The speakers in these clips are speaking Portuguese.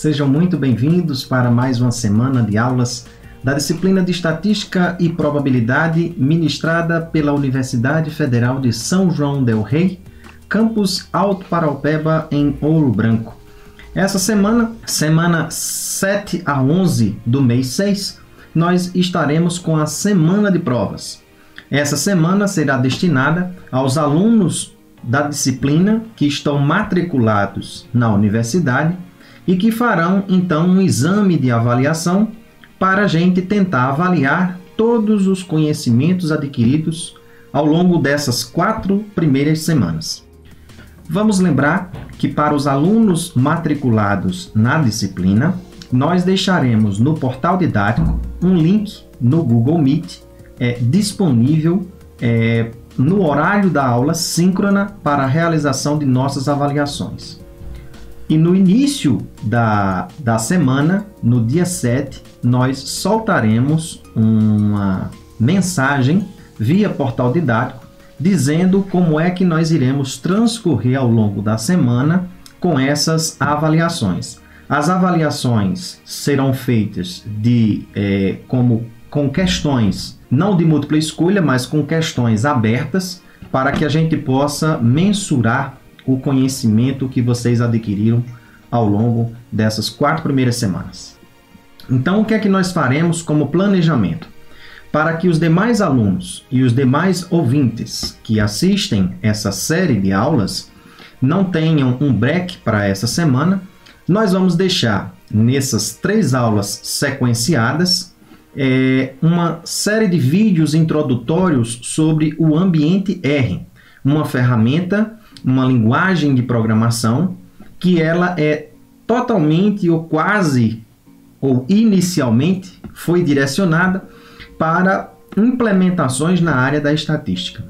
Sejam muito bem-vindos para mais uma semana de aulas da disciplina de Estatística e Probabilidade ministrada pela Universidade Federal de São João del Rei, campus Alto Paraupeba, em Ouro Branco. Essa semana 7 a 11 do mês 6, nós estaremos com a semana de provas. Essa semana será destinada aos alunos da disciplina que estão matriculados na universidade e que farão, então, um exame de avaliação para a gente tentar avaliar todos os conhecimentos adquiridos ao longo dessas 4 primeiras semanas. Vamos lembrar que para os alunos matriculados na disciplina, nós deixaremos no portal didático um link no Google Meet disponível no horário da aula síncrona para a realização de nossas avaliações. E no início da semana, no dia 7, nós soltaremos uma mensagem via portal didático dizendo como é que nós iremos transcorrer ao longo da semana com essas avaliações. As avaliações serão feitas com questões, não de múltipla escolha, mas com questões abertas, para que a gente possa mensurar o conhecimento que vocês adquiriram ao longo dessas 4 primeiras semanas. Então, o que é que nós faremos como planejamento? Para que os demais alunos e os demais ouvintes que assistem essa série de aulas não tenham um break para essa semana, nós vamos deixar nessas 3 aulas sequenciadas uma série de vídeos introdutórios sobre o ambiente R, uma ferramenta, uma linguagem de programação que ela é totalmente ou quase ou inicialmente foi direcionada para implementações na área da estatística.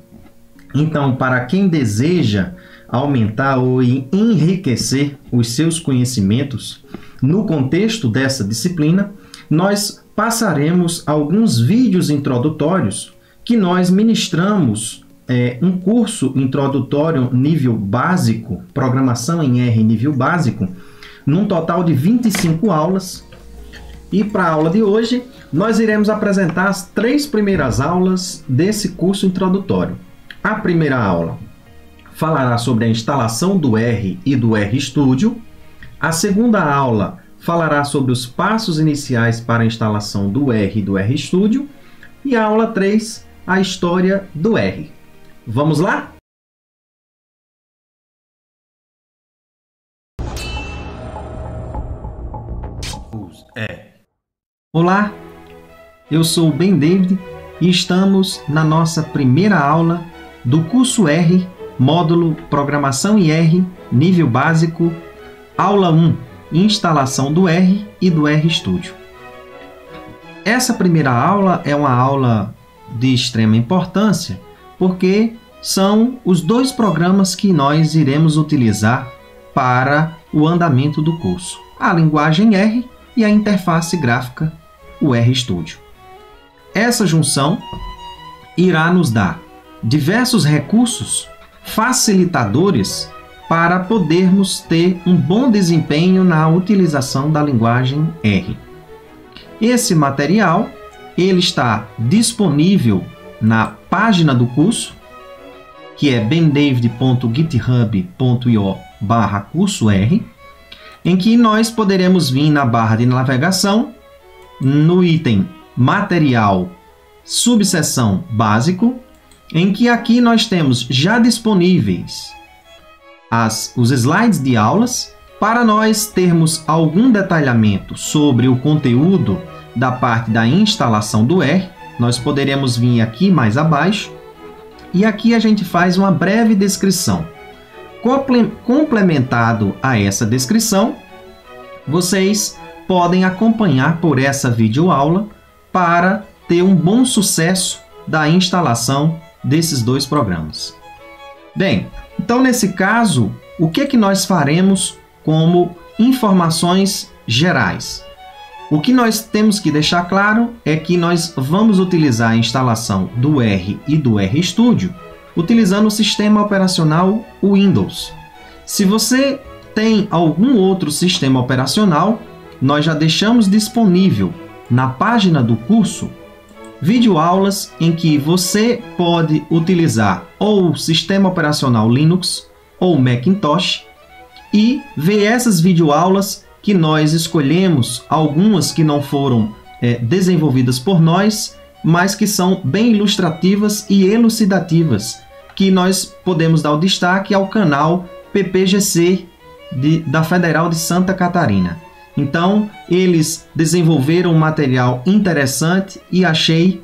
Então, para quem deseja aumentar ou enriquecer os seus conhecimentos no contexto dessa disciplina, nós passaremos alguns vídeos introdutórios que nós ministramos um curso introdutório nível básico, programação em R nível básico, num total de 25 aulas. E para a aula de hoje, nós iremos apresentar as 3 primeiras aulas desse curso introdutório. A primeira aula falará sobre a instalação do R e do RStudio. A segunda aula falará sobre os passos iniciais para a instalação do R e do RStudio. E a aula 3, a história do R. Vamos lá? Olá, eu sou o Ben David e estamos na nossa primeira aula do curso R, módulo Programação em R, nível básico, aula 1, instalação do R e do RStudio. Essa primeira aula é uma aula de extrema importância porque são os 2 programas que nós iremos utilizar para o andamento do curso: a linguagem R e a interface gráfica, o RStudio. Essa junção irá nos dar diversos recursos facilitadores para podermos ter um bom desempenho na utilização da linguagem R. Esse material ele está disponível na página do curso, que é bendavid.github.io/curso R, em que nós poderemos vir na barra de navegação, no item Material, subseção Básico, em que aqui nós temos já disponíveis os slides de aulas. Para nós termos algum detalhamento sobre o conteúdo da parte da instalação do R, nós poderemos vir aqui mais abaixo e aqui a gente faz uma breve descrição. Complementado a essa descrição, vocês podem acompanhar por essa videoaula para ter um bom sucesso da instalação desses 2 programas. Bem, então nesse caso, o que é que nós faremos como informações gerais? O que nós temos que deixar claro é que nós vamos utilizar a instalação do R e do RStudio utilizando o sistema operacional Windows. Se você tem algum outro sistema operacional, nós já deixamos disponível na página do curso videoaulas em que você pode utilizar ou o sistema operacional Linux ou Macintosh e ver essas videoaulas que nós escolhemos, algumas que não foram desenvolvidas por nós, mas que são bem ilustrativas e elucidativas, que nós podemos dar o destaque ao canal PPGC da Federal de Santa Catarina. Então, eles desenvolveram um material interessante e achei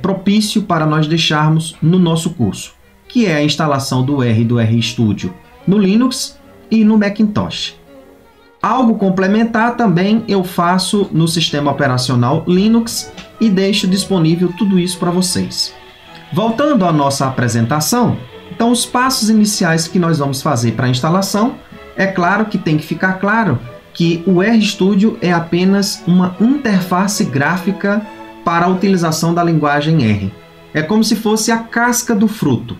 propício para nós deixarmos no nosso curso, que é a instalação do R e do RStudio no Linux e no Macintosh. Algo complementar também eu faço no sistema operacional Linux e deixo disponível tudo isso para vocês. Voltando à nossa apresentação, então os passos iniciais que nós vamos fazer para a instalação, é claro que tem que ficar claro que o RStudio é apenas uma interface gráfica para a utilização da linguagem R. É como se fosse a casca do fruto.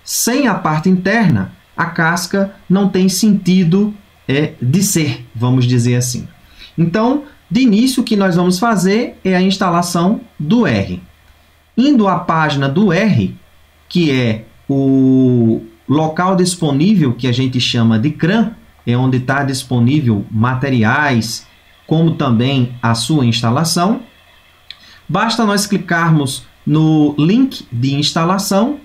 Sem a parte interna, a casca não tem sentido de ser, vamos dizer assim. Então, de início, o que nós vamos fazer é a instalação do R. Indo à página do R, que é o local disponível que a gente chama de CRAN, é onde está disponível materiais, como também a sua instalação. Basta nós clicarmos no link de instalação,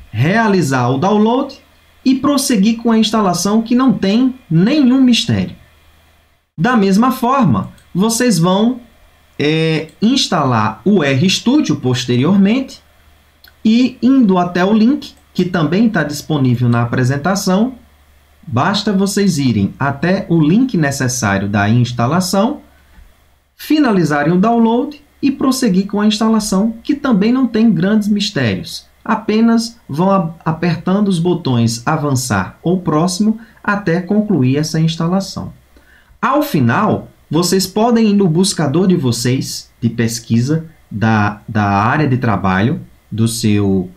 realizar o download e prosseguir com a instalação, que não tem nenhum mistério. Da mesma forma, vocês vão instalar o RStudio posteriormente e indo até o link, que também está disponível na apresentação, basta vocês irem até o link necessário da instalação, finalizarem o download e prosseguir com a instalação, que também não tem grandes mistérios. Apenas vão apertando os botões avançar ou próximo até concluir essa instalação. Ao final, vocês podem ir no buscador de vocês de pesquisa da área de trabalho do seu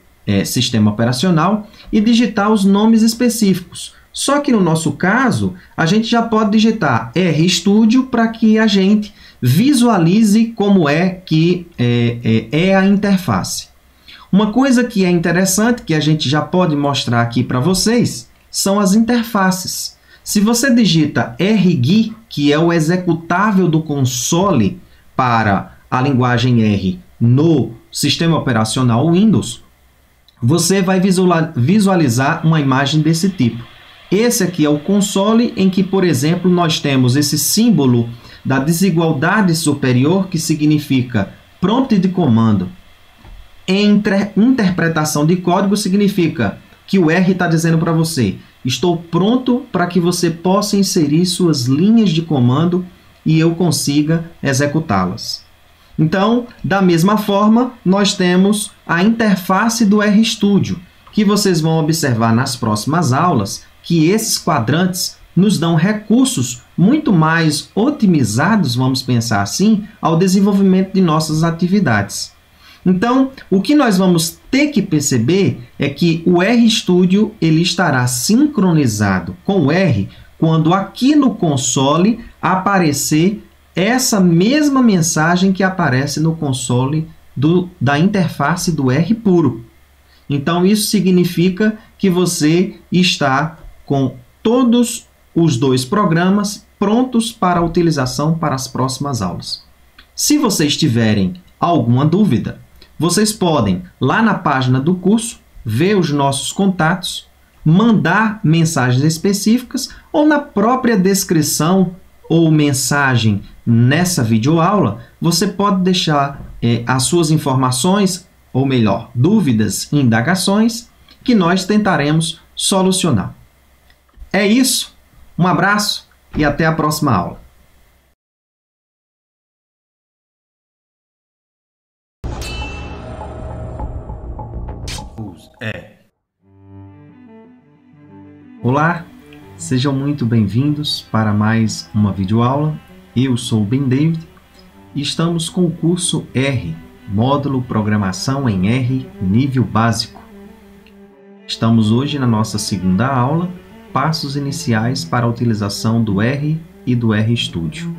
sistema operacional e digitar os nomes específicos. Só que no nosso caso, a gente já pode digitar RStudio para que a gente visualize como é que é a interface. Uma coisa que é interessante, que a gente já pode mostrar aqui para vocês, são as interfaces. Se você digita RGui, que é o executável do console para a linguagem R no sistema operacional Windows, você vai visualizar uma imagem desse tipo. Esse aqui é o console em que, por exemplo, nós temos esse símbolo da desigualdade superior, que significa prompt de comando. Em interpretação de código, significa que o R está dizendo para você: estou pronto para que você possa inserir suas linhas de comando e eu consiga executá-las. Então, da mesma forma, nós temos a interface do RStudio, que vocês vão observar nas próximas aulas, que esses quadrantes nos dão recursos muito mais otimizados, vamos pensar assim, ao desenvolvimento de nossas atividades. Então, o que nós vamos ter que perceber é que o RStudio ele estará sincronizado com o R quando aqui no console aparecer essa mesma mensagem que aparece no console da interface do R puro. Então, isso significa que você está com todos os dois programas prontos para a utilização para as próximas aulas. Se vocês tiverem alguma dúvida, vocês podem, lá na página do curso, ver os nossos contatos, mandar mensagens específicas ou na própria descrição ou mensagem nessa videoaula, você pode deixar as suas informações, ou melhor, dúvidas e indagações, que nós tentaremos solucionar. É isso, um abraço e até a próxima aula. Olá, sejam muito bem-vindos para mais uma videoaula. Eu sou o Ben David e estamos com o curso R, Módulo Programação em R, nível básico. Estamos hoje na nossa segunda aula, Passos iniciais para a utilização do R e do RStudio.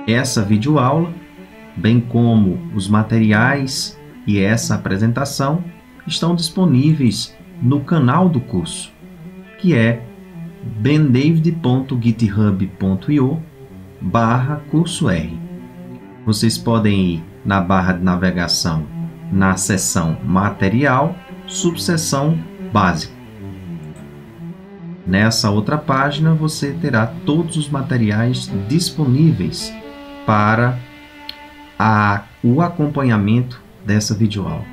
Essa videoaula, bem como os materiais e essa apresentação, estão disponíveis no canal do curso, que é bendavid.github.io/curso R. Vocês podem ir na barra de navegação, na seção Material, subseção Básico. Nessa outra página você terá todos os materiais disponíveis para o acompanhamento dessa videoaula.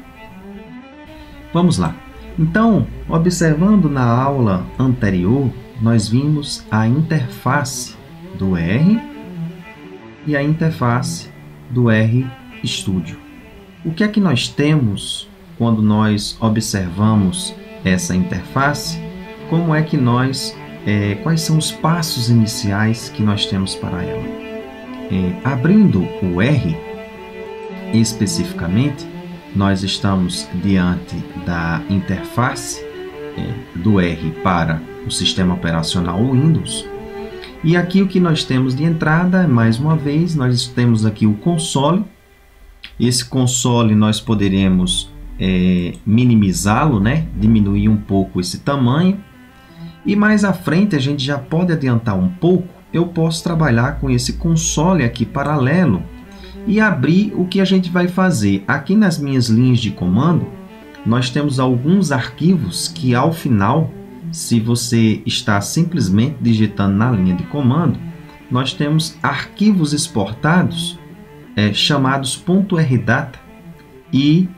Vamos lá. Então, observando na aula anterior, nós vimos a interface do R e a interface do RStudio. O que é que nós temos quando nós observamos essa interface? Como é que nós, quais são os passos iniciais que nós temos para ela? Abrindo o R, especificamente, nós estamos diante da interface do R para o sistema operacional Windows. E aqui o que nós temos de entrada, mais uma vez, nós temos aqui o console. Esse console nós poderemos minimizá-lo, né? Diminuir um pouco esse tamanho. E mais à frente, a gente já pode adiantar um pouco, eu posso trabalhar com esse console aqui paralelo e abrir o que a gente vai fazer. Aqui nas minhas linhas de comando, nós temos alguns arquivos que ao final, se você está simplesmente digitando na linha de comando, nós temos arquivos exportados chamados .rdata e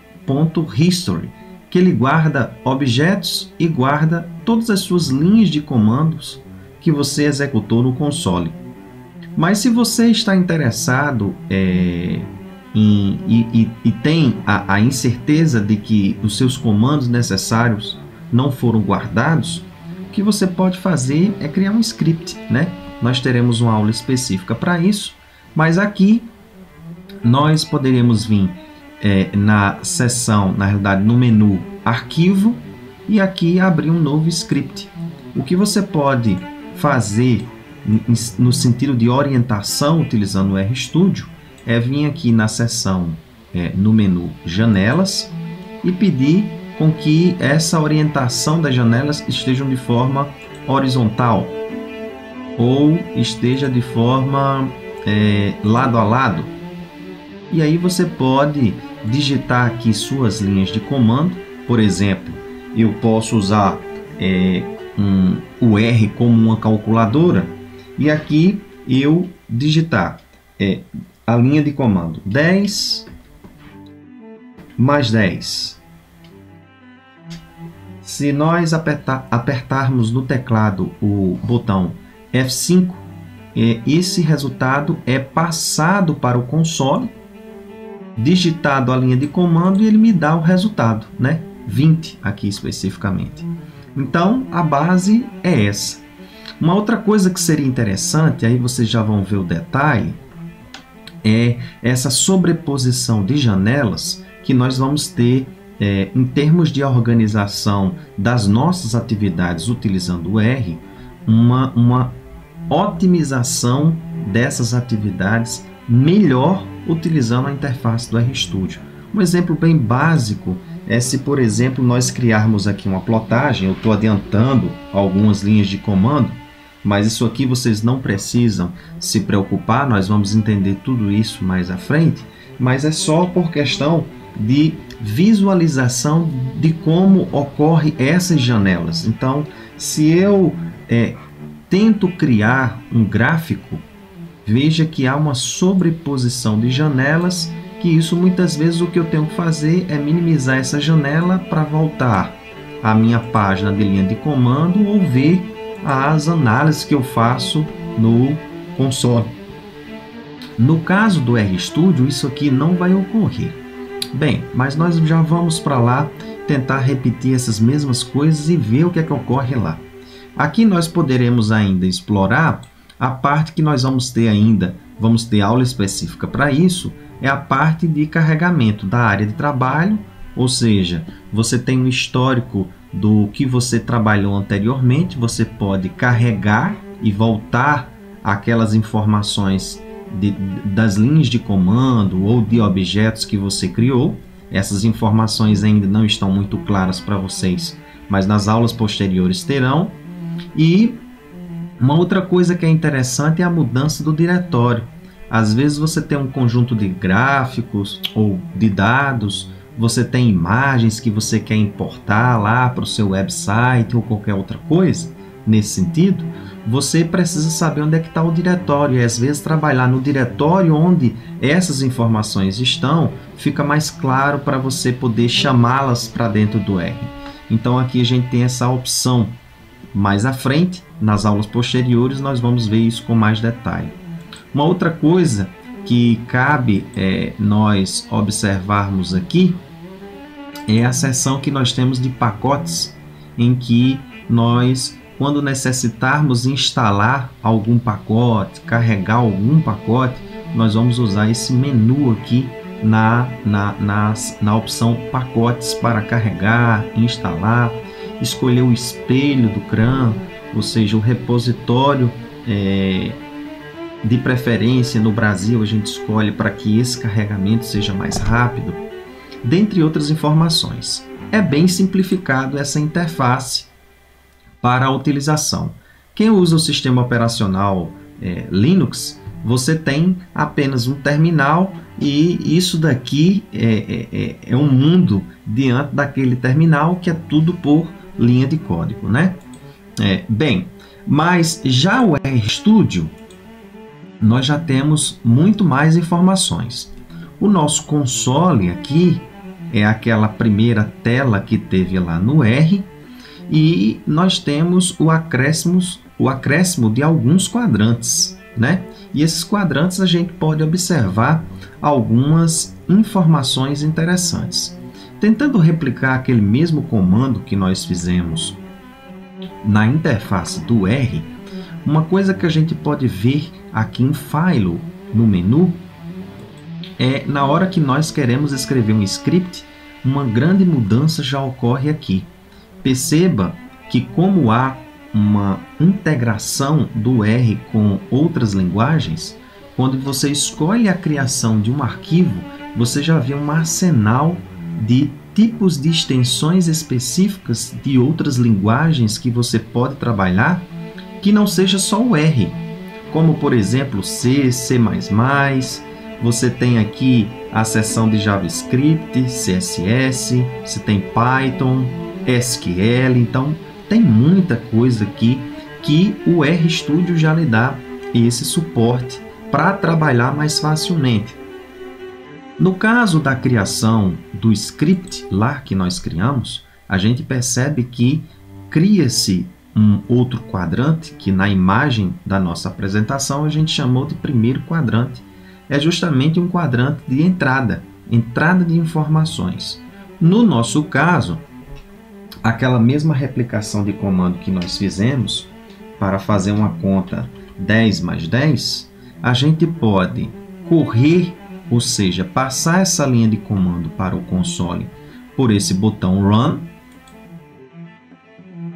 .history, que ele guarda objetos e guarda todas as suas linhas de comandos que você executou no console. Mas se você está interessado e tem a incerteza de que os seus comandos necessários não foram guardados, o que você pode fazer é criar um script, né? Nós teremos uma aula específica para isso, mas aqui nós poderemos vir na seção, na realidade no menu Arquivo, e aqui abrir um novo script. O que você pode fazer no sentido de orientação utilizando o RStudio é vir aqui na seção no menu Janelas e pedir com que essa orientação das janelas estejam de forma horizontal ou esteja de forma lado a lado. E aí você pode digitar aqui suas linhas de comando. Por exemplo, eu posso usar o R como uma calculadora e aqui eu digitar a linha de comando 10 mais 10. Se nós apertarmos no teclado o botão F5, esse resultado é passado para o console, digitado a linha de comando e ele me dá o resultado, né? 20 aqui especificamente. Então a base é essa. Uma outra coisa que seria interessante, aí vocês já vão ver o detalhe, é essa sobreposição de janelas que nós vamos ter em termos de organização das nossas atividades utilizando o R, uma otimização dessas atividades melhor utilizando a interface do RStudio. Um exemplo bem básico é se, por exemplo, nós criarmos aqui uma plotagem. Eu estou adiantando algumas linhas de comando, mas isso aqui vocês não precisam se preocupar, nós vamos entender tudo isso mais à frente, mas é só por questão de visualização de como ocorre essas janelas. Então, se eu tento criar um gráfico, veja que há uma sobreposição de janelas, que isso muitas vezes o que eu tenho que fazer é minimizar essa janela para voltar à minha página de linha de comando ou ver as análises que eu faço no console. No caso do RStudio, isso aqui não vai ocorrer. Bem, mas nós já vamos para lá tentar repetir essas mesmas coisas e ver o que é que ocorre lá. Aqui nós poderemos ainda explorar a parte que nós vamos ter aula específica para isso, é a parte de carregamento da área de trabalho, ou seja, você tem um histórico do que você trabalhou anteriormente, você pode carregar e voltar aquelas informações das linhas de comando ou de objetos que você criou. Essas informações ainda não estão muito claras para vocês, mas nas aulas posteriores terão. E uma outra coisa que é interessante é a mudança do diretório. Às vezes você tem um conjunto de gráficos ou de dados, você tem imagens que você quer importar lá para o seu website ou qualquer outra coisa. Nesse sentido, você precisa saber onde é que está o diretório, e às vezes trabalhar no diretório onde essas informações estão, fica mais claro para você poder chamá-las para dentro do R. Então aqui a gente tem essa opção. Mais à frente, nas aulas posteriores, nós vamos ver isso com mais detalhe. Uma outra coisa que cabe nós observarmos aqui é a seção que nós temos de pacotes, em que nós, quando necessitarmos instalar algum pacote, carregar algum pacote, nós vamos usar esse menu aqui na opção pacotes para carregar, instalar, escolher o espelho do CRAN, ou seja, o repositório de preferência no Brasil a gente escolhe para que esse carregamento seja mais rápido, dentre outras informações. É bem simplificado essa interface para a utilização. Quem usa o sistema operacional Linux, você tem apenas um terminal e isso daqui é um mundo diante daquele terminal que é tudo por linha de código, né? Bem, mas já o RStudio, nós já temos muito mais informações. O nosso console aqui é aquela primeira tela que teve lá no R, e nós temos o acréscimo de alguns quadrantes, né? E esses quadrantes a gente pode observar algumas informações interessantes. Tentando replicar aquele mesmo comando que nós fizemos na interface do R, uma coisa que a gente pode ver aqui em File, no menu, é na hora que nós queremos escrever um script, uma grande mudança já ocorre aqui. Perceba que, como há uma integração do R com outras linguagens, quando você escolhe a criação de um arquivo, você já vê um arsenal de tipos de extensões específicas de outras linguagens que você pode trabalhar, que não seja só o R, como por exemplo C, C++, você tem aqui a seção de JavaScript, CSS, você tem Python, SQL, então tem muita coisa aqui que o RStudio já lhe dá esse suporte para trabalhar mais facilmente. No caso da criação do script lá que nós criamos, a gente percebe que cria-se um outro quadrante que na imagem da nossa apresentação a gente chamou de primeiro quadrante. É justamente um quadrante de entrada de informações. No nosso caso, aquela mesma replicação de comando que nós fizemos para fazer uma conta 10 mais 10, a gente pode correr, ou seja, passar essa linha de comando para o console por esse botão Run,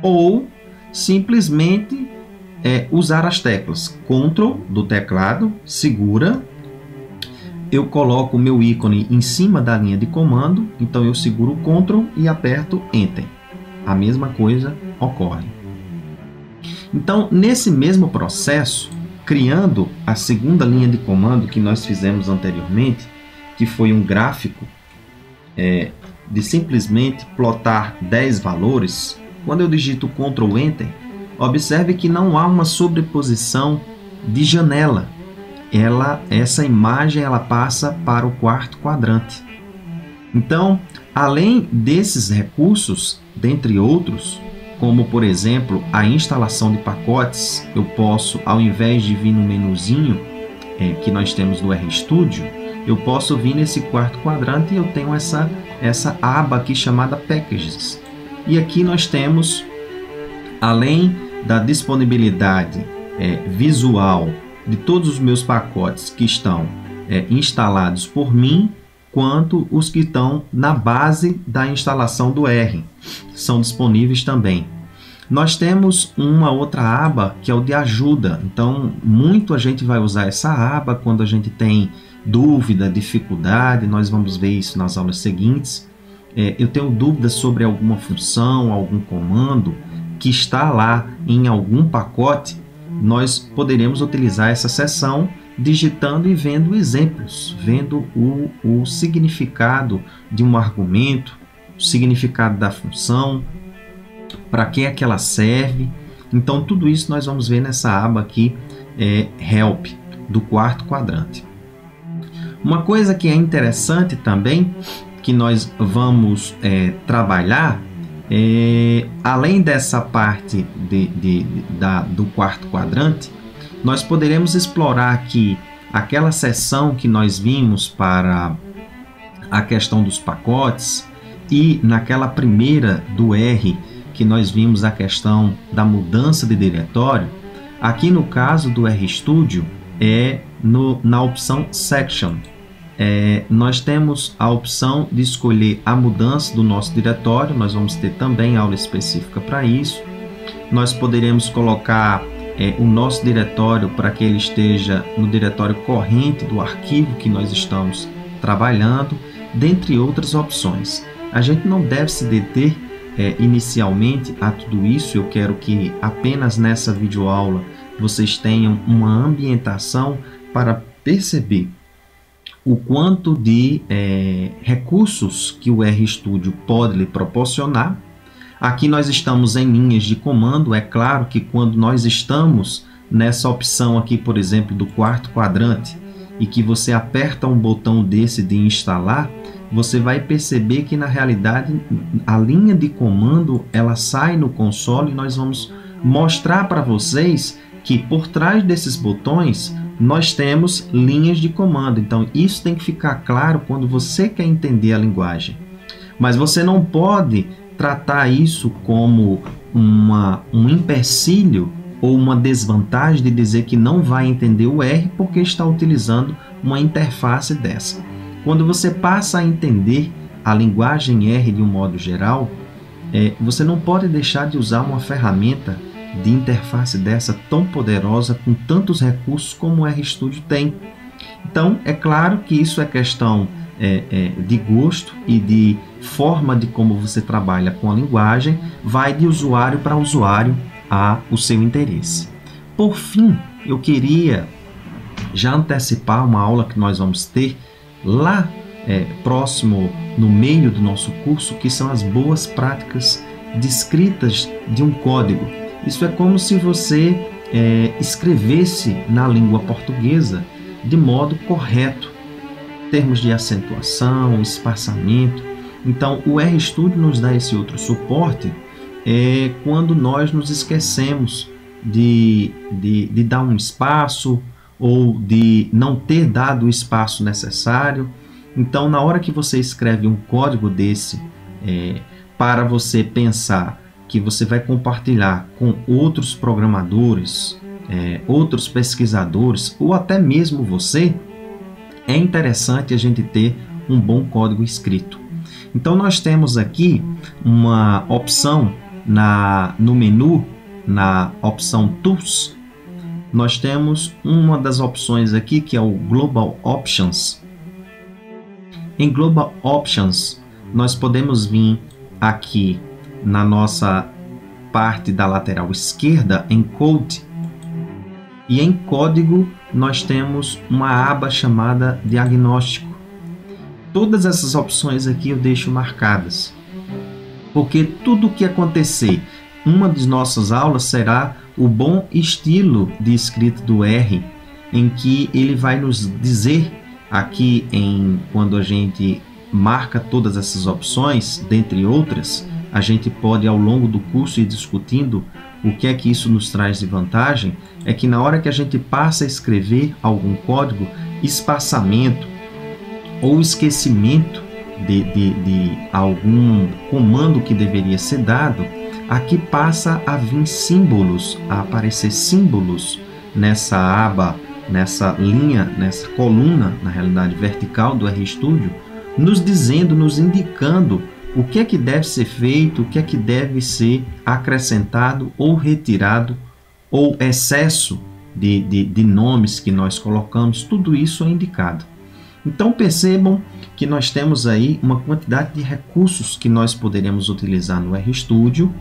ou simplesmente usar as teclas Ctrl do teclado, segura, eu coloco o meu ícone em cima da linha de comando, então eu seguro o Ctrl e aperto Enter. A mesma coisa ocorre. Então, nesse mesmo processo, criando a segunda linha de comando que nós fizemos anteriormente, que foi um gráfico de simplesmente plotar 10 valores, quando eu digito Ctrl Enter, observe que não há uma sobreposição de janela. Essa imagem ela passa para o quarto quadrante. Então, além desses recursos, dentre outros, como por exemplo a instalação de pacotes, eu posso, ao invés de vir no menuzinho que nós temos no RStudio, eu posso vir nesse quarto quadrante e eu tenho essa aba aqui chamada Packages. E aqui nós temos, além da disponibilidade visual de todos os meus pacotes que estão instalados por mim, quanto os que estão na base da instalação do R, são disponíveis também. Nós temos uma outra aba que é o de ajuda. Então, muito a gente vai usar essa aba quando a gente tem dúvida, dificuldade. Nós vamos ver isso nas aulas seguintes. Eu tenho dúvidas sobre alguma função, algum comando que está lá em algum pacote. Nós poderemos utilizar essa seção digitando e vendo exemplos, vendo o significado de um argumento, o significado da função, para que é que ela serve. Então, tudo isso nós vamos ver nessa aba aqui, Help, do quarto quadrante. Uma coisa que é interessante também, que nós vamos trabalhar, além dessa parte do quarto quadrante, nós poderemos explorar aqui aquela seção que nós vimos para a questão dos pacotes, e naquela primeira do R, que nós vimos a questão da mudança de diretório. Aqui no caso do RStudio, na opção Section. Nós temos a opção de escolher a mudança do nosso diretório. Nós vamos ter também aula específica para isso. Nós poderemos colocar o nosso diretório para que ele esteja no diretório corrente do arquivo que nós estamos trabalhando, dentre outras opções. A gente não deve se deter inicialmente a tudo isso. Eu quero que apenas nessa videoaula vocês tenham uma ambientação para perceber o quanto de recursos que o RStudio pode lhe proporcionar. Aqui nós estamos em linhas de comando. É claro que quando nós estamos nessa opção aqui, por exemplo, do quarto quadrante, e que você aperta um botão desse de instalar, você vai perceber que na realidade a linha de comando ela sai no console, e nós vamos mostrar para vocês que por trás desses botões nós temos linhas de comando. Então isso tem que ficar claro quando você quer entender a linguagem. Mas você não pode tratar isso como um empecilho ou uma desvantagem de dizer que não vai entender o R porque está utilizando uma interface dessa. Quando você passa a entender a linguagem R de um modo geral, você não pode deixar de usar uma ferramenta de interface dessa tão poderosa, com tantos recursos como o RStudio tem. Então, é claro que isso é questão de gosto e de forma de como você trabalha com a linguagem, vai de usuário para usuário o seu interesse. Por fim, eu queria já antecipar uma aula que nós vamos ter lá próximo, no meio do nosso curso, que são as boas práticas descritas de um código. Isso é como se você escrevesse na língua portuguesa de modo correto, termos de acentuação, espaçamento. Então, o RStudio nos dá esse outro suporte quando nós nos esquecemos de dar um espaço ou de não ter dado o espaço necessário. Então, na hora que você escreve um código desse, para você pensar que você vai compartilhar com outros programadores, outros pesquisadores, ou até mesmo você, é interessante a gente ter um bom código escrito. Então, nós temos aqui uma opção no menu, na opção Tools. Nós temos uma das opções aqui que é o Global Options. Em Global Options, nós podemos vir aqui na nossa parte da lateral esquerda em Code, e em Código nós temos uma aba chamada Diagnóstico. Todas essas opções aqui eu deixo marcadas, porque tudo o que acontecer, uma das nossas aulas será o bom estilo de escrita do R, em que ele vai nos dizer aqui, quando a gente marca todas essas opções, dentre outras, a gente pode ao longo do curso ir discutindo o que é que isso nos traz de vantagem. É que na hora que a gente passa a escrever algum código, espaçamento ou esquecimento de algum comando que deveria ser dado, aqui passa a vir símbolos, a aparecer símbolos nessa aba, nessa linha, nessa coluna, na realidade vertical do RStudio, nos dizendo, nos indicando o que é que deve ser feito, o que é que deve ser acrescentado ou retirado, ou excesso de nomes que nós colocamos, tudo isso é indicado. Então percebam que nós temos aí uma quantidade de recursos que nós poderemos utilizar no RStudio,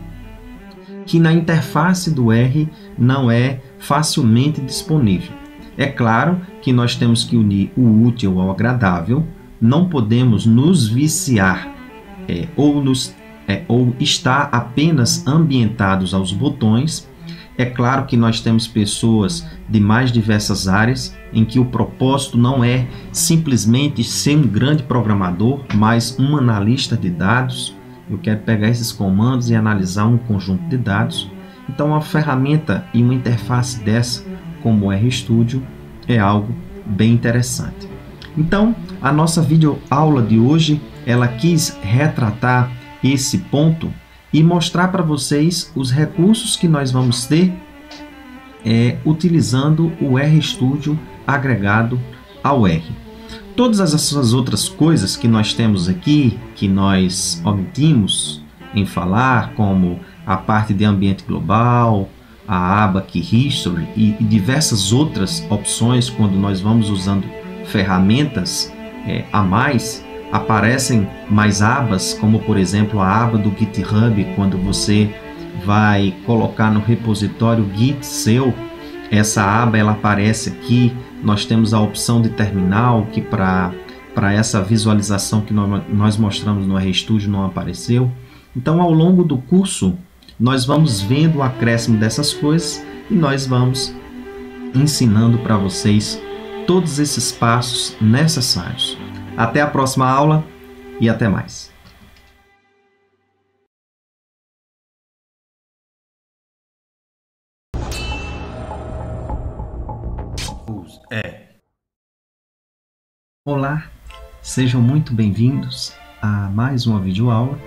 que na interface do R não é facilmente disponível. É claro que nós temos que unir o útil ao agradável, não podemos nos viciar ou estar apenas ambientados aos botões. É claro que nós temos pessoas de mais diversas áreas em que o propósito não é simplesmente ser um grande programador, mas um analista de dados. Eu quero pegar esses comandos e analisar um conjunto de dados. Então, uma ferramenta e uma interface dessa, como o RStudio, é algo bem interessante. Então, a nossa videoaula de hoje, ela quis retratar esse ponto e mostrar para vocês os recursos que nós vamos ter utilizando o RStudio agregado ao R. Todas essas outras coisas que nós temos aqui, que nós omitimos em falar, como a parte de ambiente global, a aba Key History e diversas outras opções, quando nós vamos usando ferramentas a mais, aparecem mais abas, como por exemplo a aba do GitHub, quando você vai colocar no repositório Git seu, essa aba ela aparece aqui. Nós temos a opção de terminal, que para essa visualização que nós mostramos no RStudio não apareceu. Então, ao longo do curso, nós vamos vendo o acréscimo dessas coisas e nós vamos ensinando para vocês todos esses passos necessários. Até a próxima aula e até mais. Olá, sejam muito bem-vindos a mais uma videoaula.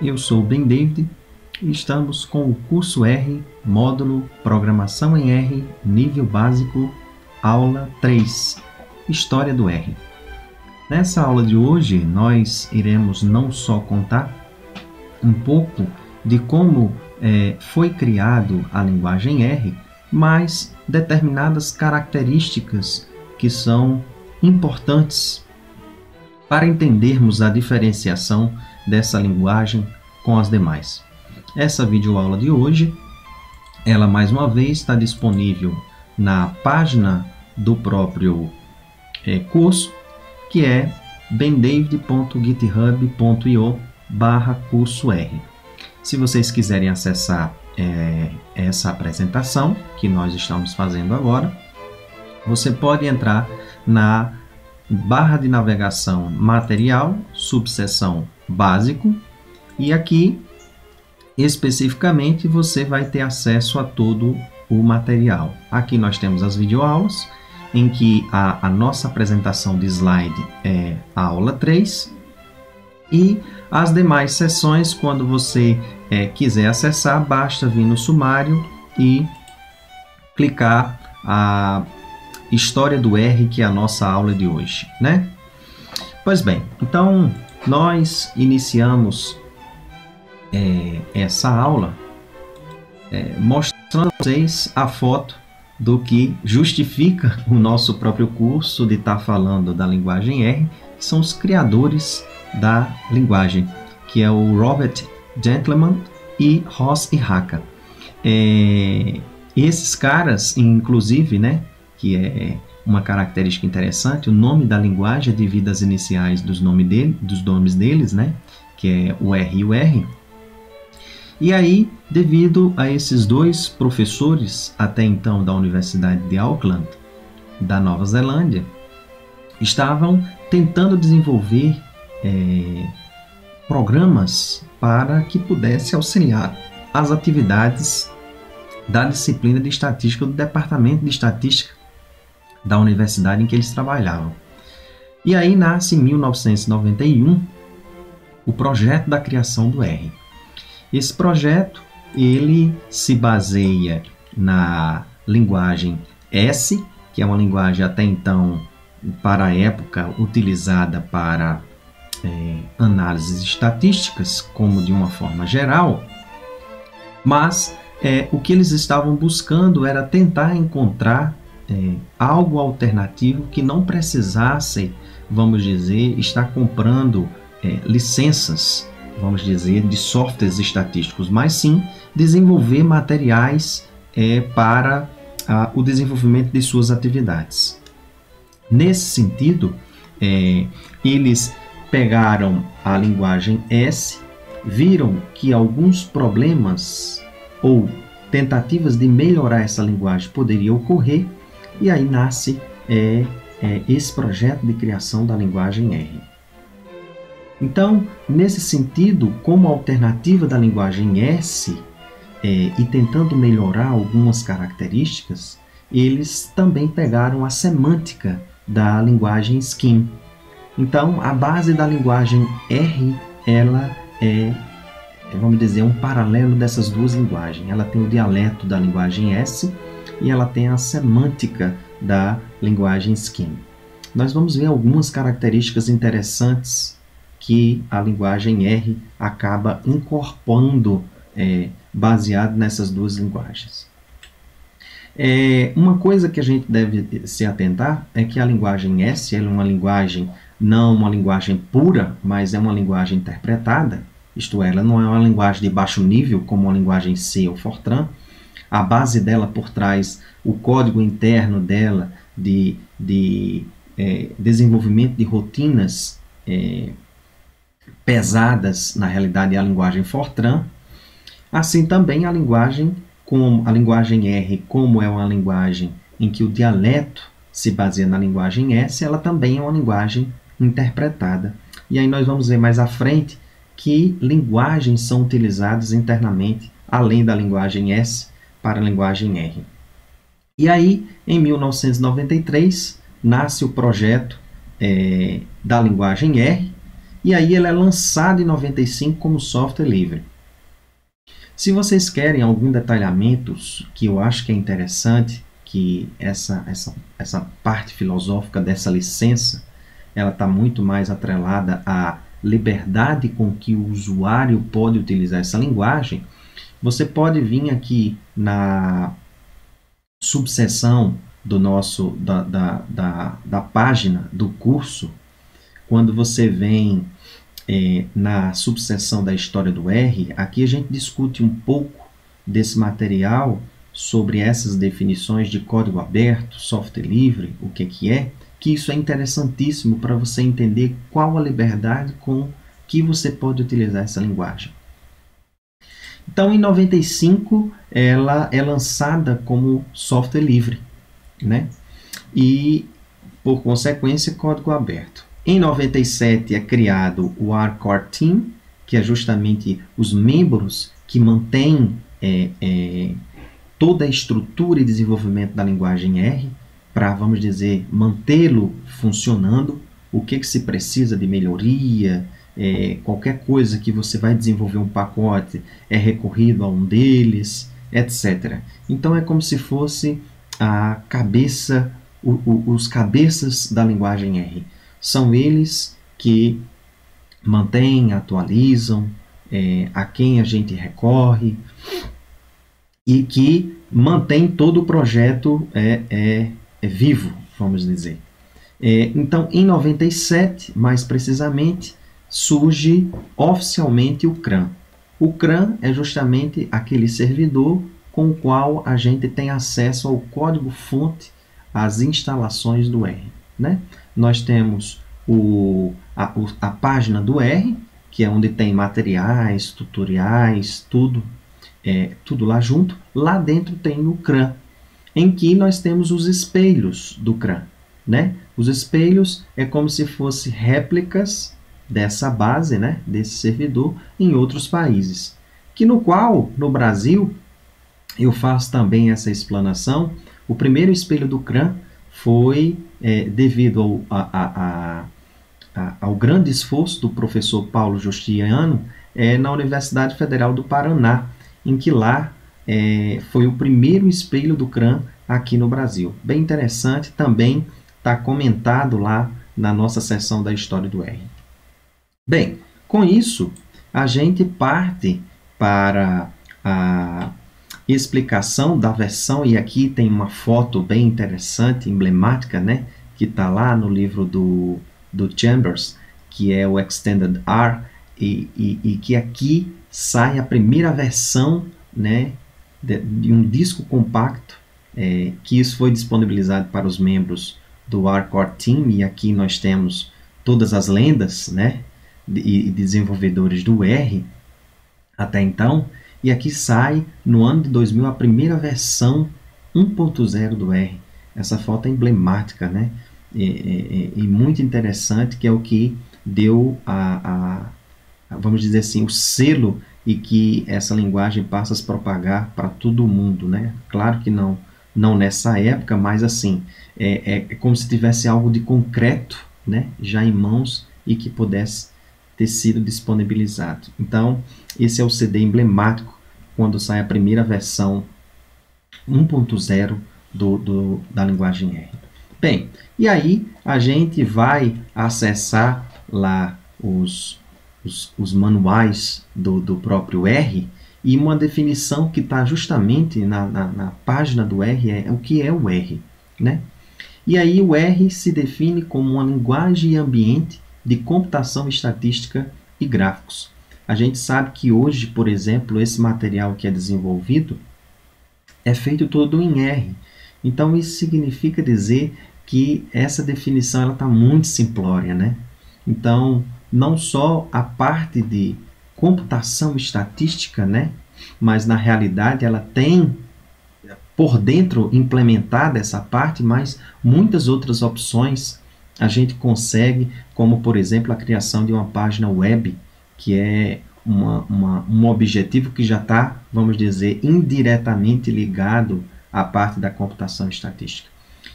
Eu sou o Ben David e estamos com o curso R, módulo Programação em R, nível básico, aula 3, História do R. Nessa aula de hoje, nós iremos não só contar um pouco de como foi criado a linguagem R, mas determinadas características que são importantes para entendermos a diferenciação dessa linguagem com as demais. Essa videoaula de hoje, ela mais uma vez está disponível na página do próprio curso, que é bendavid.github.io/curso R. Se vocês quiserem acessar essa apresentação que nós estamos fazendo agora, você pode entrar na barra de navegação material, subseção básico, e aqui especificamente você vai ter acesso a todo o material. Aqui nós temos as videoaulas, em que a nossa apresentação de slide é a aula 3, e as demais sessões, quando você quiser acessar, basta vir no sumário e clicar a História do R, que é a nossa aula de hoje, né? Pois bem, então nós iniciamos essa aula mostrando a vocês a foto do que justifica o nosso próprio curso de estar falando da linguagem R, que são os criadores da linguagem, que é o Robert Gentleman e Ross Ihaka. Esses caras, inclusive, né, que é uma característica interessante, o nome da linguagem é devido às iniciais dos nomes deles, né, que é o R e o R. E aí, devido a esses dois professores, até então da Universidade de Auckland, da Nova Zelândia, estavam tentando desenvolver programas para que pudesse auxiliar as atividades da disciplina de estatística do Departamento de Estatística da universidade em que eles trabalhavam. E aí nasce em 1991 o projeto da criação do R. Esse projeto ele se baseia na linguagem S, que é uma linguagem até então, para a época, utilizada para análises estatísticas, como de uma forma geral, mas o que eles estavam buscando era tentar encontrar algo alternativo que não precisasse, vamos dizer, estar comprando licenças, vamos dizer, de softwares estatísticos, mas sim desenvolver materiais para o desenvolvimento de suas atividades. Nesse sentido, eles pegaram a linguagem S, viram que alguns problemas ou tentativas de melhorar essa linguagem poderiam ocorrer, e aí nasce esse projeto de criação da linguagem R. Então, nesse sentido, como alternativa da linguagem S, e tentando melhorar algumas características, eles também pegaram a semântica da linguagem Scheme. Então, a base da linguagem R, ela vamos dizer, um paralelo dessas duas linguagens. Ela tem o dialeto da linguagem S e ela tem a semântica da linguagem Scheme. Nós vamos ver algumas características interessantes que a linguagem R acaba incorporando baseado nessas duas linguagens. Uma coisa que a gente deve se atentar é que a linguagem S ela é uma linguagem, não uma linguagem pura, mas é uma linguagem interpretada, isto é, ela não é uma linguagem de baixo nível como a linguagem C ou Fortran. A base dela por trás, o código interno dela de desenvolvimento de rotinas pesadas, na realidade é a linguagem Fortran. Assim também a linguagem R, como é uma linguagem em que o dialeto se baseia na linguagem S, ela também é uma linguagem interpretada. E aí nós vamos ver mais à frente que linguagens são utilizadas internamente, além da linguagem S, para a linguagem R. E aí, em 1993, nasce o projeto da linguagem R, e aí ele é lançado em 95 como software livre. Se vocês querem algum detalhamento que eu acho que é interessante, que essa parte filosófica dessa licença, ela está muito mais atrelada à liberdade com que o usuário pode utilizar essa linguagem, você pode vir aqui na subseção da página do curso, quando você vem na subseção da história do R, aqui a gente discute um pouco desse material sobre essas definições de código aberto, software livre, o que é, que isso é interessantíssimo para você entender qual a liberdade com que você pode utilizar essa linguagem. Então, em 95, ela é lançada como software livre, né? E, por consequência, código aberto. Em 97 é criado o R-Core Team, que é justamente os membros que mantêm toda a estrutura e desenvolvimento da linguagem R, para, vamos dizer, mantê-lo funcionando, o que se precisa de melhoria, qualquer coisa que você vai desenvolver um pacote é recorrido a um deles, etc. Então é como se fosse a cabeça, os cabeças da linguagem R. São eles que mantêm, atualizam, a quem a gente recorre e que mantém todo o projeto vivo, vamos dizer. Então, em 97, mais precisamente, surge oficialmente o CRAN. O CRAN é justamente aquele servidor com o qual a gente tem acesso ao código-fonte, às instalações do R, né? Nós temos a página do R, que é onde tem materiais, tutoriais, tudo lá junto. Lá dentro tem o CRAN, em que nós temos os espelhos do CRAN, né? Os espelhos é como se fossem réplicas dessa base, né, desse servidor em outros países. Que no qual, no Brasil, eu faço também essa explanação. O primeiro espelho do CRAN foi devido ao grande esforço do professor Paulo Justiano na Universidade Federal do Paraná, em que lá foi o primeiro espelho do CRAN aqui no Brasil. Bem interessante, também está comentado lá na nossa seção da História do R. Bem, com isso, a gente parte para a explicação da versão, e aqui tem uma foto bem interessante, emblemática, né, que está lá no livro do Chambers, que é o Extended R, e que aqui sai a primeira versão, né, de um disco compacto, que isso foi disponibilizado para os membros do R-Core Team, e aqui nós temos todas as lendas, né, e desenvolvedores do R até então, e aqui sai no ano de 2000 a primeira versão 1.0 do R. Essa foto é emblemática, né? E muito interessante, que é o que deu vamos dizer assim, o selo, e que essa linguagem passa a se propagar para todo mundo, né? Claro que não nessa época, mas assim, é como se tivesse algo de concreto, né, já em mãos, e que pudesse ter sido disponibilizado. Então, esse é o CD emblemático quando sai a primeira versão 1.0 da linguagem R. Bem, e aí a gente vai acessar lá os manuais do próprio R, e uma definição que está justamente na página do R é o que é o R, né? E aí o R se define como uma linguagem ambiente de computação estatística e gráficos. A gente sabe que hoje, por exemplo, esse material que é desenvolvido é feito todo em R. Então isso significa dizer que essa definição está muito simplória, né? Então, não só a parte de computação estatística, né, mas na realidade ela tem por dentro implementada essa parte, mas muitas outras opções a gente consegue, como por exemplo a criação de uma página web, que é um objetivo que já está, vamos dizer, indiretamente ligado à parte da computação estatística.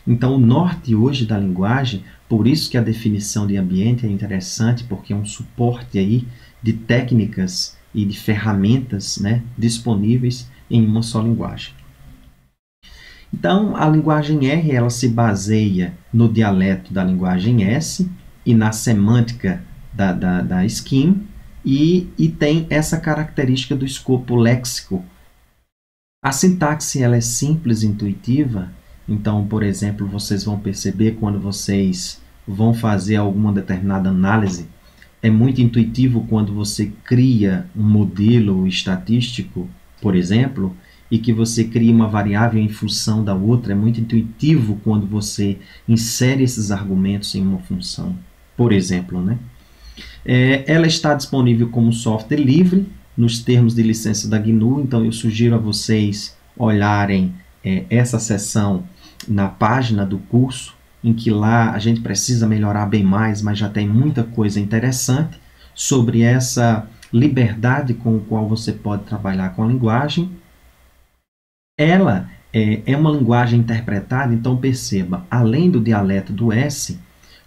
Então, o norte hoje da linguagem, por isso que a definição de ambiente é interessante, porque é um suporte aí de técnicas e de ferramentas, né, disponíveis em uma só linguagem. Então, a linguagem R ela se baseia no dialeto da linguagem S e na semântica da Scheme, e tem essa característica do escopo léxico. A sintaxe ela é simples e intuitiva. Então, por exemplo, vocês vão perceber quando vocês vão fazer alguma determinada análise, é muito intuitivo quando você cria um modelo estatístico, por exemplo, e que você cria uma variável em função da outra. É muito intuitivo quando você insere esses argumentos em uma função, por exemplo, né? Ela está disponível como software livre, nos termos de licença da GNU, então eu sugiro a vocês olharem essa seção na página do curso, em que lá a gente precisa melhorar bem mais, mas já tem muita coisa interessante sobre essa liberdade com a qual você pode trabalhar com a linguagem. Ela é uma linguagem interpretada, então perceba, além do dialeto do S,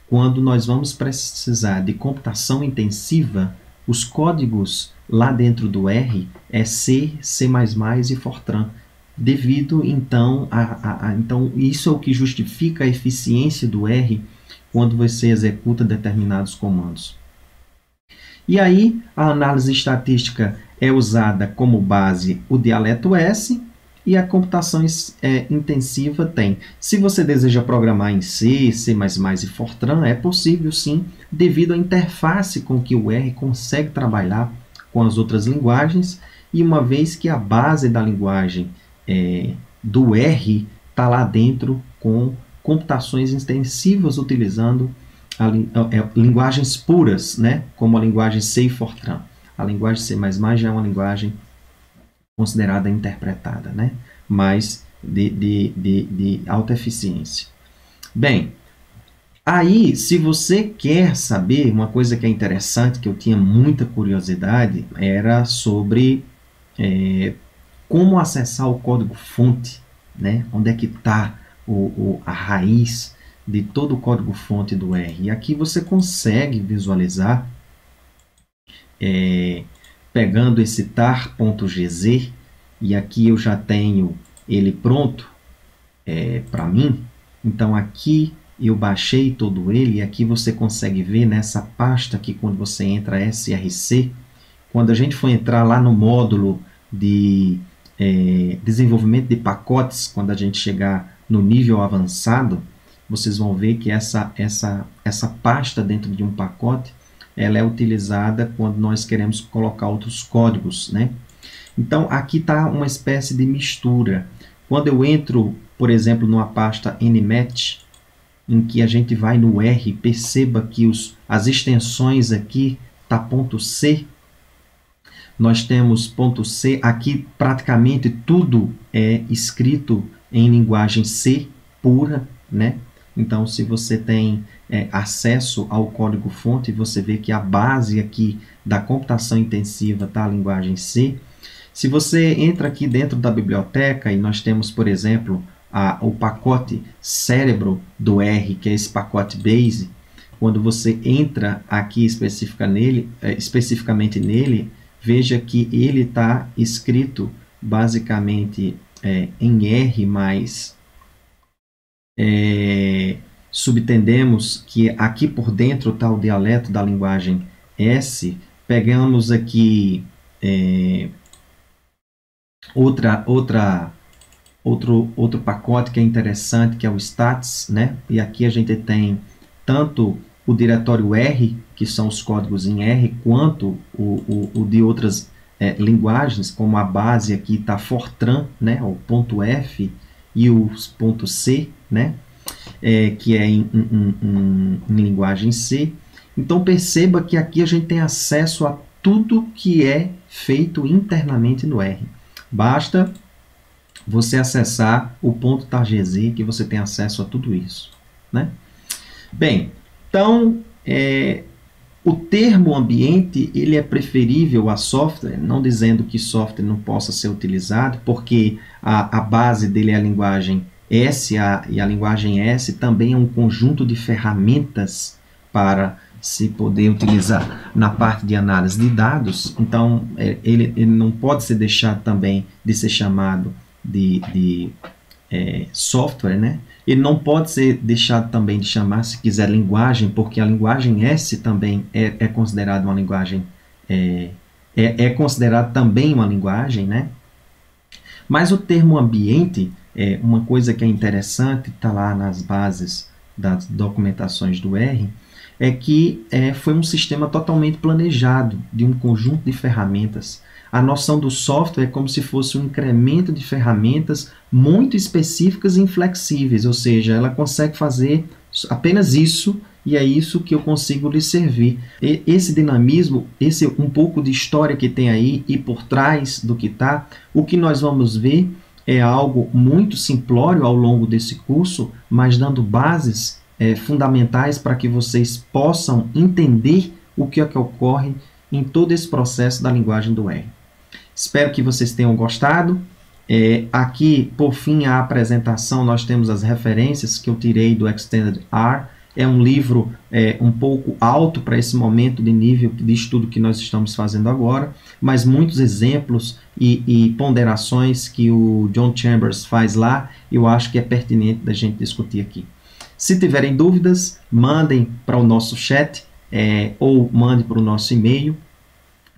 quando nós vamos precisar de computação intensiva, os códigos lá dentro do R é C, C++ e Fortran. Devido, então, então, isso é o que justifica a eficiência do R quando você executa determinados comandos. E aí, a análise estatística é usada como base o dialeto S, e a computação intensiva tem. Se você deseja programar em C, C++ e Fortran, é possível sim, devido à interface com que o R consegue trabalhar com as outras linguagens, e uma vez que a base da linguagem do R está lá dentro com computações intensivas utilizando linguagens puras, né, como a linguagem C e Fortran. A linguagem C++ já é uma linguagem considerada interpretada, né, mas de alta eficiência. Bem, aí, se você quer saber, uma coisa que é interessante, que eu tinha muita curiosidade, era sobre como acessar o código-fonte, né? Onde é que está a raiz de todo o código-fonte do R. E aqui você consegue visualizar, pegando esse tar.gz, e aqui eu já tenho ele pronto para mim. Então aqui eu baixei todo ele, e aqui você consegue ver nessa pasta aqui, quando você entra SRC, quando a gente for entrar lá no módulo de desenvolvimento de pacotes, quando a gente chegar no nível avançado, vocês vão ver que essa pasta dentro de um pacote, ela é utilizada quando nós queremos colocar outros códigos, né? Então, aqui está uma espécie de mistura. Quando eu entro, por exemplo, numa pasta nmet, em que a gente vai no R, perceba que as extensões aqui tá .c. Nós temos .c, aqui praticamente tudo é escrito em linguagem C pura, né? Então, se você tem acesso ao código-fonte, você vê que a base aqui da computação intensiva está a linguagem C. Se você entra aqui dentro da biblioteca e nós temos, por exemplo, o pacote cérebro do R, que é esse pacote base, quando você entra aqui especificamente nele, veja que ele está escrito basicamente em R, mas subentendemos que aqui por dentro está o dialeto da linguagem S. Pegamos aqui outro pacote que é interessante, que é o stats, né? E aqui a gente tem tanto o diretório R, que são os códigos em R, quanto o de outras linguagens, como a base aqui está Fortran, né? O .f e o .c, né? Que é em linguagem C. Então perceba que aqui a gente tem acesso a tudo que é feito internamente no R. Basta você acessar o .targz que você tem acesso a tudo isso, né? Bem, então o termo ambiente ele é preferível a software, não dizendo que software não possa ser utilizado, porque a base dele é a linguagem S, e a linguagem S também é um conjunto de ferramentas para se poder utilizar na parte de análise de dados. Então ele não pode ser deixado também de ser chamado de software, né? Ele não pode ser deixado também de chamar, se quiser, linguagem, porque a linguagem S também é considerada uma linguagem, é considerado também uma linguagem, né? Mas o termo ambiente, uma coisa que é interessante, está lá nas bases das documentações do R, é que foi um sistema totalmente planejado, de um conjunto de ferramentas. A noção do software é como se fosse um incremento de ferramentas muito específicas e inflexíveis, ou seja, ela consegue fazer apenas isso, e é isso que eu consigo lhe servir. E esse dinamismo, esse um pouco de história que tem aí e por trás do que está, o que nós vamos ver é algo muito simplório ao longo desse curso, mas dando bases fundamentais para que vocês possam entender o que é que ocorre em todo esse processo da linguagem do R. Espero que vocês tenham gostado. Aqui, por fim, a apresentação, nós temos as referências que eu tirei do Extended R. É um livro um pouco alto para esse momento de nível de estudo que nós estamos fazendo agora, mas muitos exemplos e ponderações que o John Chambers faz lá, eu acho que é pertinente da gente discutir aqui. Se tiverem dúvidas, mandem para o nosso chat ou mande para o nosso e-mail,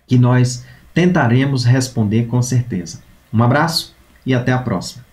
que nós tentaremos responder com certeza. Um abraço e até a próxima.